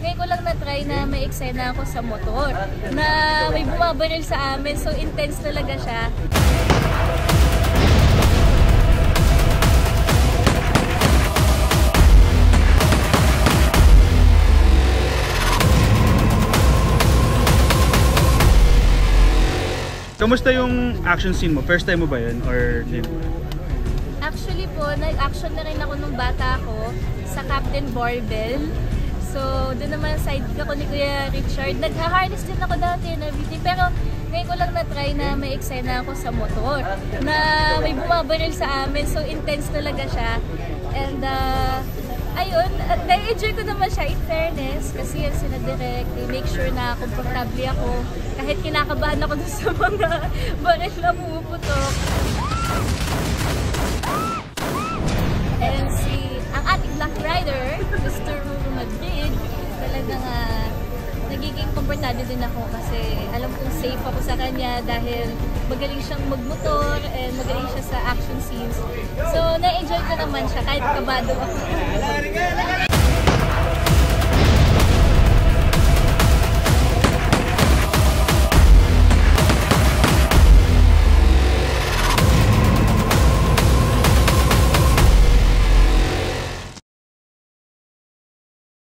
ngayon ko lang na-try na may eksena ako sa motor na may bumabaril sa amin, so intense talaga siya. Kamusta yung action scene mo? First time mo ba yun? Or hindi? Actually po, nag-action na rin ako nung bata ako sa Captain Barbell. So, doon naman sidekick ako ni Kuya Richard. Nag-harness din ako dati and everything. Pero ngayon ko lang na-try na may eksena ako sa motor na may bumabaril sa amin. So, intense talaga siya. And ayun, na-enjoy ko naman siya in fairness kasi yan sinadirect, make sure na komportable ako kahit kinakabahan ako dun sa mga baril na pumuputok. And ang ating Black Rider, Mr. Madrid, talagang nagiging komportable din ako kasi alam kong safe ako sa kanya dahil magaling siyang magmotor and magaling siya sa action scenes. So, na-enjoy ko naman siya kahit kabado ako.